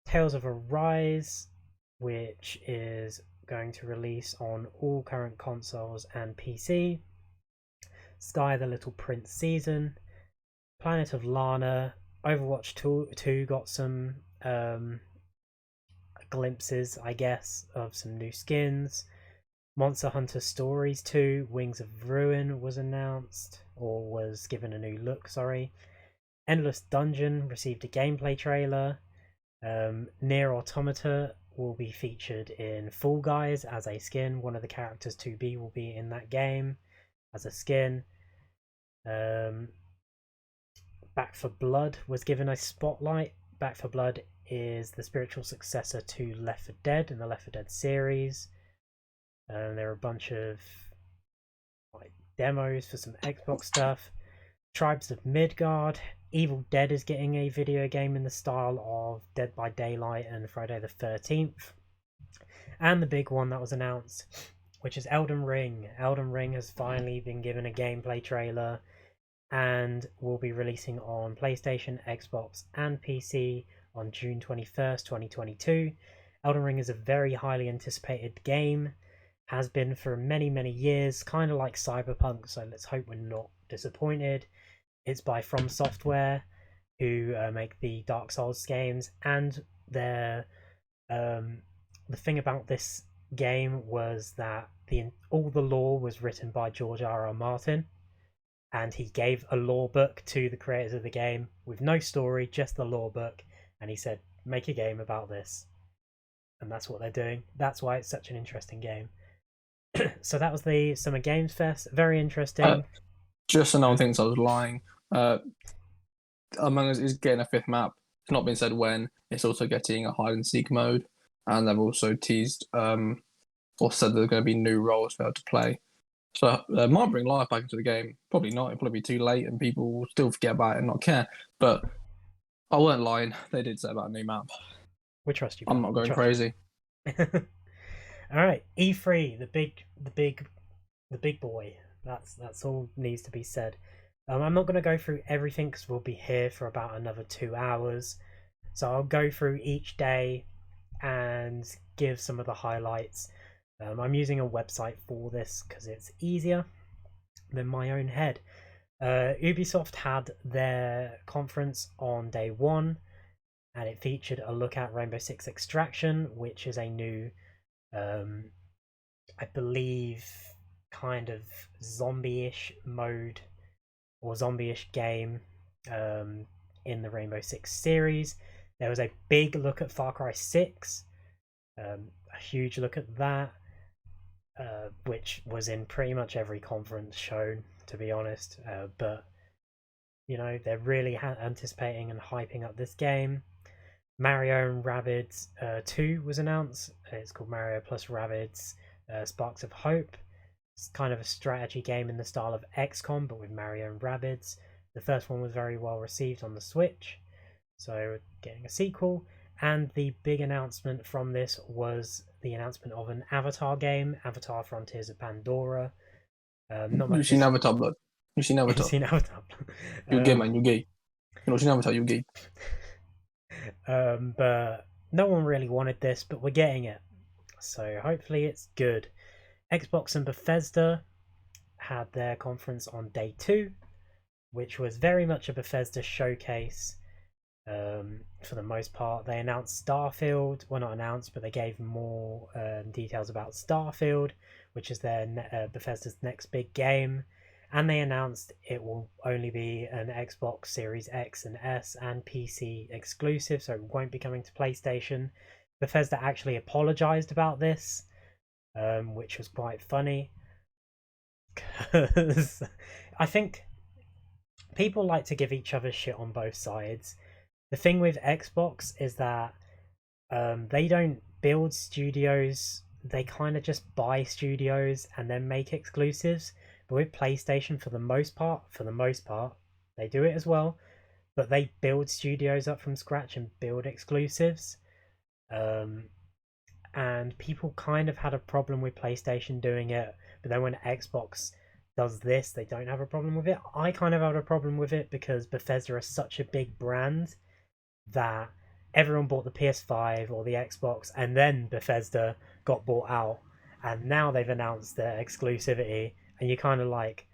Tales of Arise, which is going to release on all current consoles and PC. Sky the Little Prince Season. Planet of Lana. Overwatch 2 got some glimpses, I guess, of some new skins. Monster Hunter Stories 2 Wings of Ruin was announced, or was given a new look, sorry. Endless Dungeon received a gameplay trailer. Nier Automata will be featured in Fall Guys as a skin. One of the characters to be will be in that game as a skin. Back 4 Blood was given a spotlight. Back 4 Blood is the spiritual successor to Left 4 Dead in the Left 4 Dead series. There are a bunch of demos for some Xbox stuff. Tribes of Midgard. Evil Dead is getting a video game in the style of Dead by Daylight and Friday the 13th. And the big one that was announced, which is Elden Ring. Elden Ring has finally been given a gameplay trailer and will be releasing on PlayStation, Xbox, and PC on June 21st, 2022. Elden Ring is a very highly anticipated game, has been for many, many years, kind of like Cyberpunk, so let's hope we're not disappointed. It's by From Software, who make the Dark Souls games, and their the thing about this game was that all the lore was written by George R. R. Martin, and he gave a lore book to the creators of the game with no story, just the lore book, and he said, "Make a game about this," and that's what they're doing. That's why it's such an interesting game. So that was the Summer Games Fest. Very interesting. Just another thing, so I was lying. Among Us is getting a fifth map. It's not been said when. It's also getting a hide and seek mode, and they've also teased or said there's going to be new roles for her to play. So might bring life back into the game. Probably not. It'll probably be too late, and people will still forget about it and not care. But I weren't lying. They did say about a new map. We trust you. I'm not going crazy. All right, E3, the big boy. That's all needs to be said. I'm not going to go through everything because we'll be here for about another 2 hours. So I'll go through each day and give some of the highlights. I'm using a website for this because it's easier than my own head. Ubisoft had their conference on day one, and it featured a look at Rainbow Six Extraction, which is a new, I believe, kind of zombie-ish mode or zombie-ish game in the Rainbow Six series. There was a big look at Far Cry 6, a huge look at that, which was in pretty much every conference shown, to be honest. But, you know, they're really anticipating and hyping up this game. Mario and Rabbids 2 was announced. It's called Mario plus Rabbids Sparks of Hope. It's kind of a strategy game in the style of XCOM, but with Mario and Rabbids. The first one was very well received on the Switch, so we're getting a sequel. And the big announcement from this was the announcement of an Avatar game, Avatar Frontiers of Pandora. Not much. You've seen Avatar, blood. You've seen Avatar. You've seen Avatar. You're gay, man. You're gay. You're not seen Avatar. You're gay. But no one really wanted this, but we're getting it, so hopefully it's good. Xbox and Bethesda had their conference on day 2, which was very much a Bethesda showcase. For the most part, they announced Starfield. Well, not announced, but they gave more details about Starfield, which is their Bethesda's next big game. And they announced it will only be an Xbox Series X and S and PC exclusive, so it won't be coming to PlayStation. Bethesda actually apologized about this, which was quite funny, because I think people like to give each other shit on both sides. The thing with Xbox is that they don't build studios, they kind of just buy studios and then make exclusives. But with PlayStation, for the most part, they do it as well, but they build studios up from scratch and build exclusives. And people kind of had a problem with PlayStation doing it, but then when Xbox does this, they don't have a problem with it. I kind of have a problem with it because Bethesda is such a big brand that everyone bought the PS5 or the Xbox, and then Bethesda got bought out, and now they've announced their exclusivity, and you kind of like,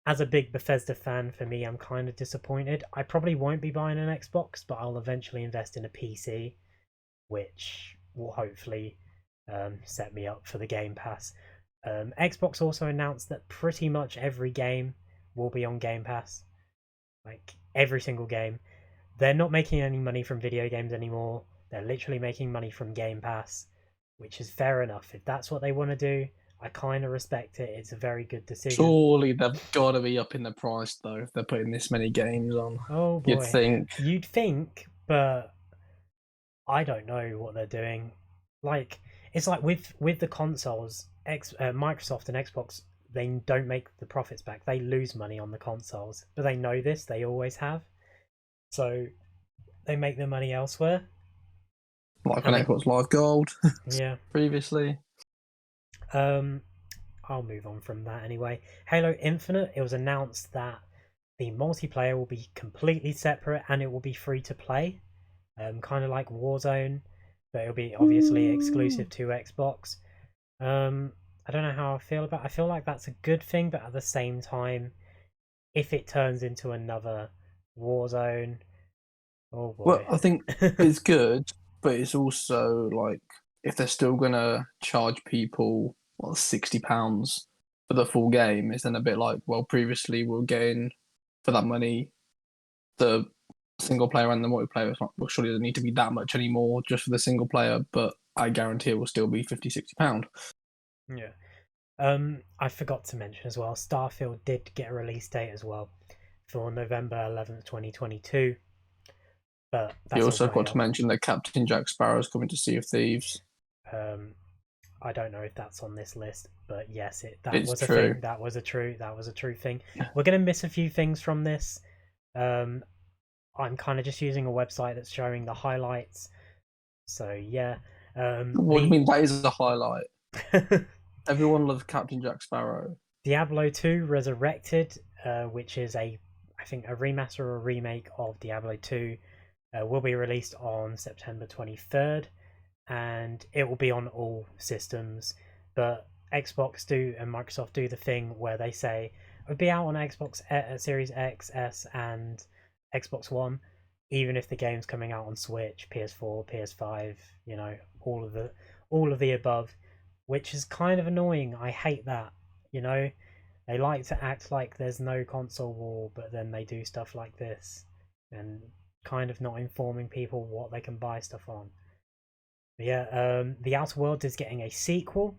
as a big Bethesda fan, for me, I'm kind of disappointed. I probably won't be buying an Xbox, but I'll eventually invest in a PC, which will hopefully set me up for the Game Pass. Xbox also announced that pretty much every game will be on Game Pass, like every single game. They're not making any money from video games anymore. They're literally making money from Game Pass, which is fair enough. If that's what they want to do, I kind of respect it. It's a very good decision. Surely they've got to be up in the price, though, if they're putting this many games on. Oh boy. You'd think, but I don't know what they're doing. Like, it's like with the consoles, Microsoft and Xbox, they don't make the profits back. They lose money on the consoles, but they know this. They always have. So they make their money elsewhere. like on Xbox Live Gold Yeah. previously. I'll move on from that anyway. Halo Infinite, it was announced that the multiplayer will be completely separate and it will be free to play, kind of like Warzone, but it'll be obviously exclusive to Xbox. I don't know how I feel about. I feel like that's a good thing, but at the same time, if it turns into another Warzone, oh boy. Well, I think it's good, but it's also like if they're still gonna charge people £60 for the full game, it's then a bit like, well, previously we were getting for that money the single player and the multiplayer. It's like, well, surely it doesn't need to be that much anymore just for the single player, but I guarantee it will still be £50-60. Yeah. I forgot to mention as well, Starfield did get a release date as well for November 11th, 2022. But that's You also way got up. to mention that Captain Jack Sparrow is coming to Sea of Thieves. I don't know if that's on this list, but yes, that It's was true. a thing. That was a true thing. We're gonna miss a few things from this. I'm kind of just using a website that's showing the highlights. So yeah. What do you mean that is a highlight? Everyone loves Captain Jack Sparrow. Diablo 2 Resurrected, which is I think a remaster or a remake of Diablo 2, will be released on September 23rd, and it will be on all systems. But Xbox do and Microsoft do the thing where they say it'll be out on Xbox Series X, S, and Xbox One, even if the game's coming out on Switch, PS4, PS5, all of the above, which is kind of annoying. I hate that. They like to act like there's no console war, but then they do stuff like this and kind of not informing people what they can buy stuff on. But yeah, The Outer Worlds is getting a sequel,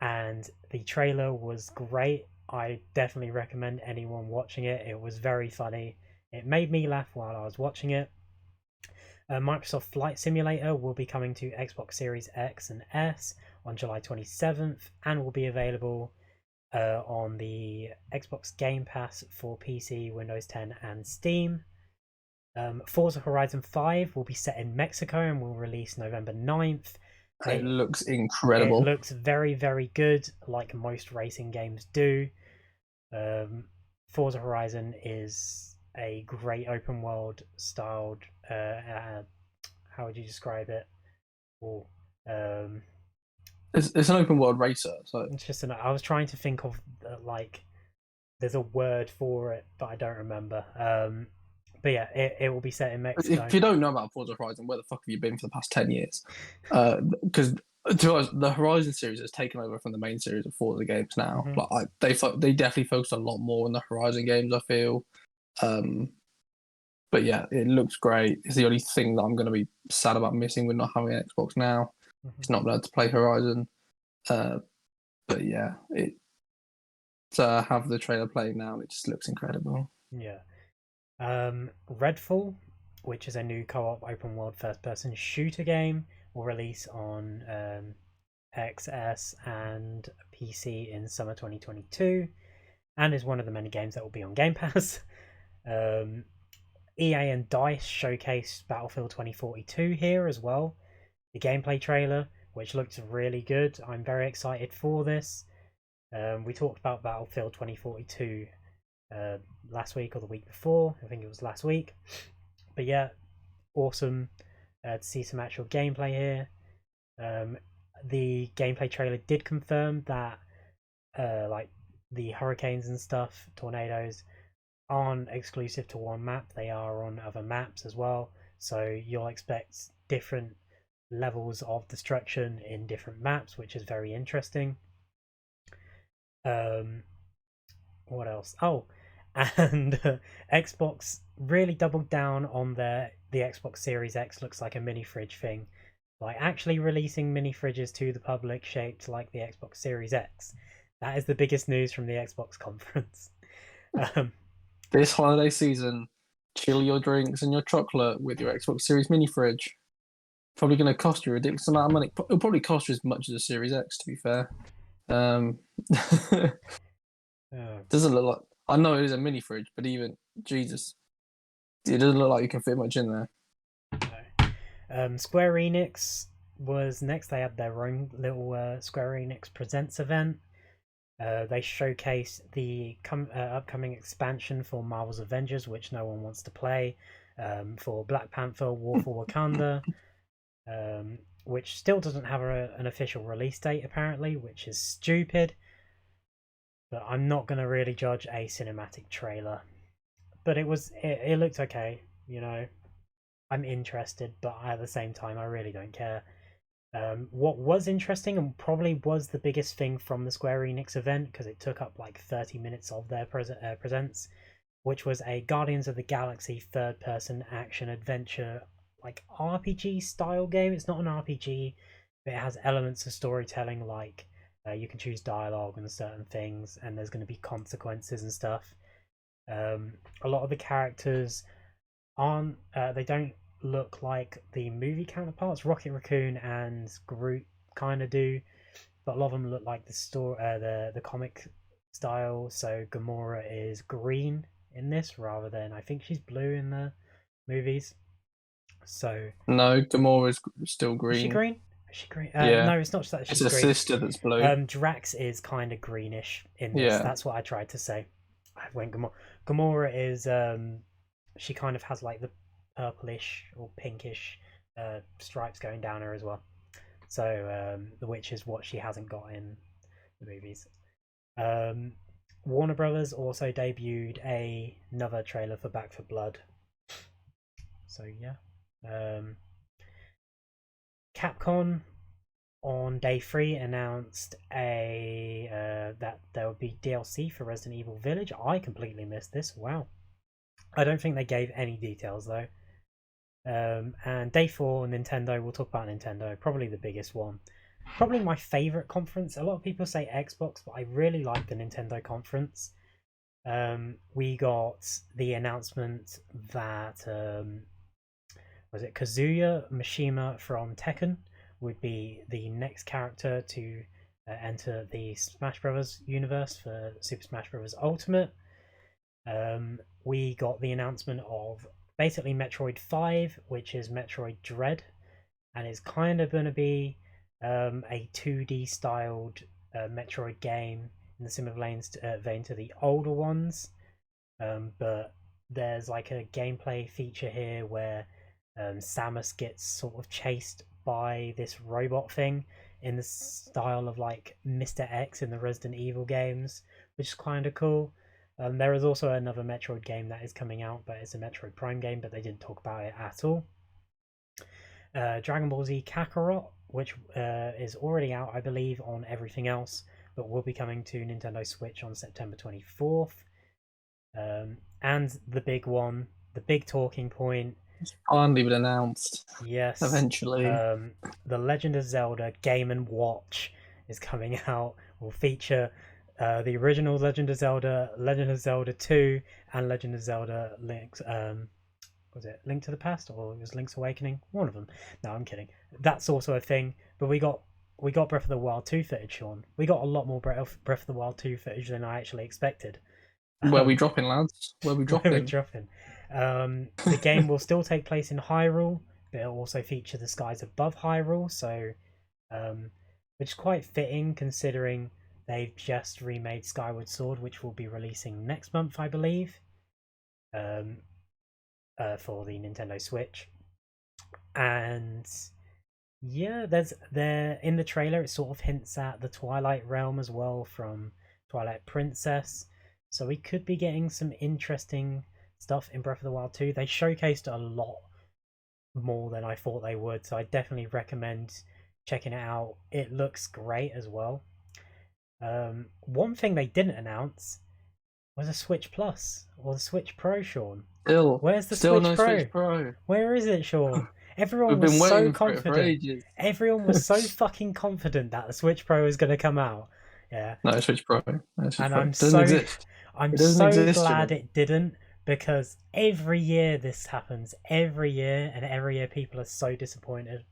and the trailer was great. I definitely recommend anyone watching it. It was very funny. It made me laugh while I was watching it. Microsoft Flight Simulator will be coming to Xbox Series X and S on July 27th and will be available on the Xbox Game Pass for PC, Windows 10, and Steam. Forza Horizon 5 will be set in Mexico and will release November 9th. It looks incredible. It looks very, very good, like most racing games do. Forza Horizon is a great open world styled. How would you describe it? Or it's an open world racer. So it's just I was trying to think of there's a word for it, but I don't remember. But yeah, it will be set in Mexico. If you don't know about Forza Horizon, where the fuck have you been for the past 10 years? Because to us, the Horizon series has taken over from the main series of Forza games now. Mm-hmm. Like they definitely focus a lot more on the Horizon games, I feel. But yeah, it looks great. It's the only thing that I'm going to be sad about missing with not having an Xbox now. Mm-hmm. It's not allowed to play Horizon. But yeah, to have the trailer playing now, it just looks incredible. Yeah. Redfall, which is a new co-op open world first-person shooter game, will release on XS and PC in summer 2022, and is one of the many games that will be on Game Pass. EA and DICE showcased Battlefield 2042 here as well. The gameplay trailer, which looks really good. I'm very excited for this. We talked about Battlefield 2042 last week or the week before. I think it was last week. But yeah, awesome to see some actual gameplay here. The gameplay trailer did confirm that like the hurricanes and stuff, tornadoes, aren't exclusive to one map. They are on other maps as well. So you'll expect different levels of destruction in different maps, which is very interesting. What else? Oh, and Xbox really doubled down on the Xbox Series X looks like a mini fridge thing, like actually releasing mini fridges to the public shaped like the Xbox Series X. That is the biggest news from the Xbox conference. This holiday season, chill your drinks and your chocolate with your Xbox Series mini fridge. Probably going to cost you a ridiculous amount of money. It'll probably cost you as much as a Series X, to be fair. Doesn't look like. I know it is a mini fridge, but even Jesus, it doesn't look like you can fit much in there. Square Enix was next. They had their own little Square Enix Presents event. They showcased the upcoming expansion for Marvel's Avengers, which no one wants to play, for Black Panther: War for Wakanda, which still doesn't have an official release date apparently, which is stupid. But I'm not going to really judge a cinematic trailer. But it looked okay, you know. I'm interested, but at the same time, I really don't care. What was interesting and probably was the biggest thing from the Square Enix event, because it took up like 30 minutes of their presents, which was a Guardians of the Galaxy third-person action adventure, like RPG style game. It's not an RPG, but it has elements of storytelling, like you can choose dialogue and certain things, and there's going to be consequences and stuff. A lot of the characters aren't, they don't look like the movie counterparts. Rocket Raccoon and Groot kind of do, but a lot of them look like the comic style. So Gamora is green in this rather than, I think she's blue in the movies. So no, Gamora is still green. Is she green? Is she green? Yeah. No, it's not that she's green. It's a sister that's blue. Drax is kind of greenish in this. Yeah. That's what I tried to say. When Gamora is, she kind of has like the purplish or pinkish stripes going down her as well. So, which is what she hasn't got in the movies. Warner Brothers also debuted another trailer for Back 4 Blood. So yeah. Capcom on day 3 announced that there would be DLC for Resident Evil Village. I completely missed this. Wow. I don't think they gave any details though. And day 4, Nintendo. We'll talk about Nintendo. Probably the biggest one. Probably my favorite conference. A lot of people say Xbox, but I really like the Nintendo conference. We got the announcement that was it Kazuya Mishima from Tekken would be the next character to enter the Smash Bros. Universe for Super Smash Bros. Ultimate. We got the announcement of basically Metroid 5, which is Metroid Dread, and it's kind of going to be a 2D styled Metroid game in the similar vein to the older ones, but there's like a gameplay feature here where Samus gets sort of chased by this robot thing in the style of like Mr. X in the Resident Evil games, which is kind of cool. There is also another Metroid game that is coming out, but it's a Metroid Prime game, but they didn't talk about it at all. Dragon Ball Z Kakarot, which is already out, I believe, on everything else, but will be coming to Nintendo Switch on September 24th. And the big one, the big talking point. It's finally been announced. Yes. Eventually. The Legend of Zelda Game & Watch is coming out. Will feature the original Legend of Zelda 2, and Legend of Zelda Link's was it Link to the Past, or it was Link's Awakening? One of them. No, I'm kidding. That's also a thing. But we got Breath of the Wild 2 footage, Sean. We got a lot more Breath of the Wild 2 footage than I actually expected. Where we dropping, lads? Where we dropping? The game will still take place in Hyrule, but it'll also feature the skies above Hyrule, so which is quite fitting considering they've just remade Skyward Sword, which will be releasing next month, I believe, for the Nintendo Switch. And yeah, there in the trailer it sort of hints at the Twilight Realm as well from Twilight Princess, so we could be getting some interesting stuff in Breath of the Wild 2. They showcased a lot more than I thought they would, so I definitely recommend checking it out. It looks great as well. One thing they didn't announce was a Switch Plus or the Switch Pro, Sean. Where's the Switch Pro? Switch Pro? Where is it, Sean? Everyone was so confident. Everyone was so fucking confident that the Switch Pro is going to come out. Yeah. No, Switch Pro. I'm so glad it didn't, because every year this happens. Every year, and every year people are so disappointed.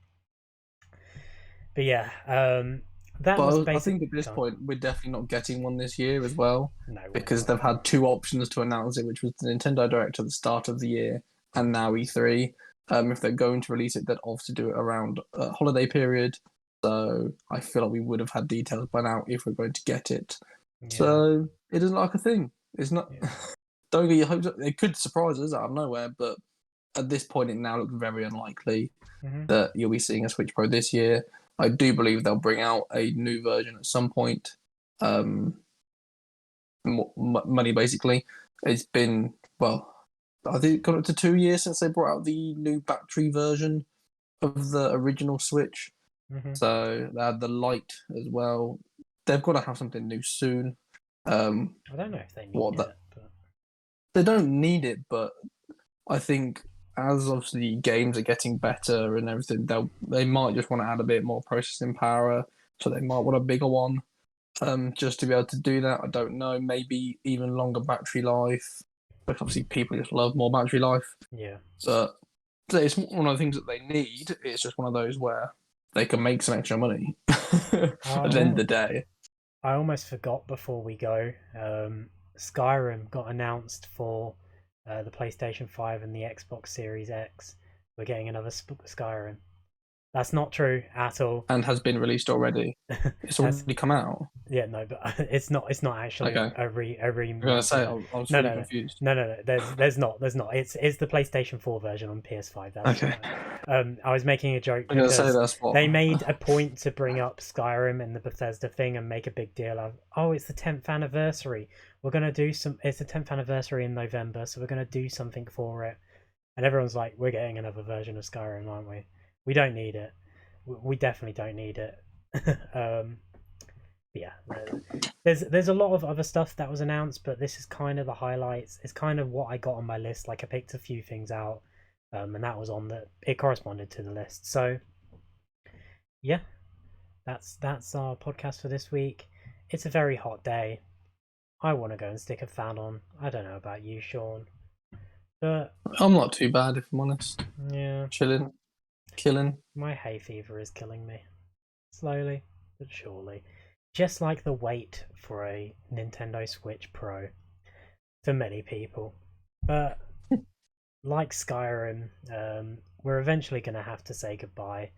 But yeah, I think at this point we're definitely not getting one this year as well, because they've had two options to announce it, which was the Nintendo Direct at the start of the year and now E3. If they're going to release it, they'd obviously do it around a holiday period. So I feel like we would have had details by now if we're going to get it. Yeah. So it isn't like a thing. It's not. Yeah. Don't get your hopes up. It could surprise us out of nowhere, but at this point, it now looks very unlikely that you'll be seeing a Switch Pro this year. I do believe they'll bring out a new version at some point. Money basically. It's been, well, I think it got up to 2 years since they brought out the new battery version of the original Switch. So they had the Lite as well. They've got to have something new soon. I don't know if they need it. But... They don't need it, but I think as obviously games are getting better and everything, they might just want to add a bit more processing power. So they might want a bigger one. Just to be able to do that, I don't know. Maybe even longer battery life. But obviously, people just love more battery life. Yeah. So it's one of the things that they need. It's just one of those where they can make some extra money at the end of the day. I almost forgot before we go. Skyrim got announced for the PlayStation 5 and the Xbox Series X. We're getting another Skyrim. That's not true at all. And has been released already. It's already come out. Yeah, no, but it's not actually a remake. I'm gonna say I was really confused. No. There's not. It's the PlayStation 4 version on PS5. That's okay. I was making a joke because they made a point to bring up Skyrim and the Bethesda thing and make a big deal of. Oh, it's the 10th anniversary. We're gonna do some. It's the 10th anniversary in November, so we're gonna do something for it. And everyone's like, we're getting another version of Skyrim, aren't we? We don't need it. We definitely don't need it. Yeah, there's a lot of other stuff that was announced, but this is kind of the highlights. It's kind of what I got on my list. Like I picked a few things out, and that was on it corresponded to the list. So yeah, that's our podcast for this week. It's a very hot day. I want to go and stick a fan on. I don't know about you, Sean, but I'm not too bad if I'm honest. Yeah, killing. My hay fever is killing me, slowly but surely. Just like the wait for a Nintendo Switch Pro for many people. But like Skyrim, we're eventually going to have to say goodbye.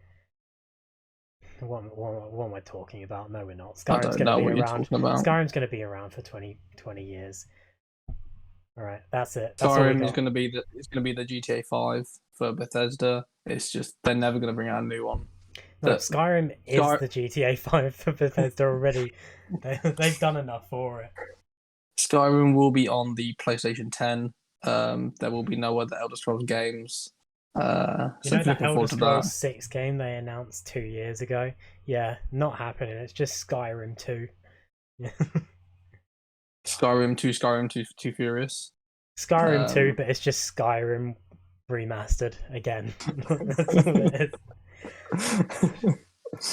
What am I talking about? No, we're not. Skyrim's going to be around. Skyrim's going to be around for 20 years. All right, that's it. Skyrim is going to be the GTA 5 for Bethesda. It's just they're never going to bring out a new one. No, Skyrim is the GTA 5 for Bethesda already. They've done enough for it. Skyrim will be on the PlayStation 10. There will be no other Elder Scrolls games. That Elder Scrolls 6 game they announced 2 years ago? Yeah, not happening. It's just Skyrim 2. Skyrim 2 Furious. Skyrim 2, but it's just Skyrim remastered again. That's all it is.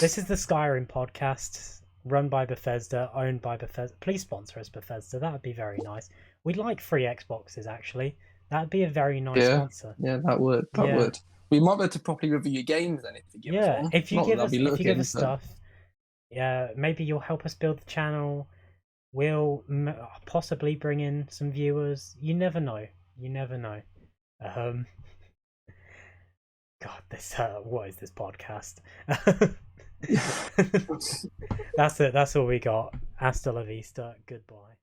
This is the Skyrim podcast, run by Bethesda, owned by Bethesda. Please sponsor us, Bethesda. That would be very nice. We'd like free Xboxes, actually. That would be a very nice sponsor. Yeah, that would. We might be able to properly review your games then if you give us one. If you give us stuff, maybe you'll help us build the channel. We'll possibly bring in some viewers. You never know. God, this what is this podcast? That's it. That's all we got. Hasta la vista. Goodbye.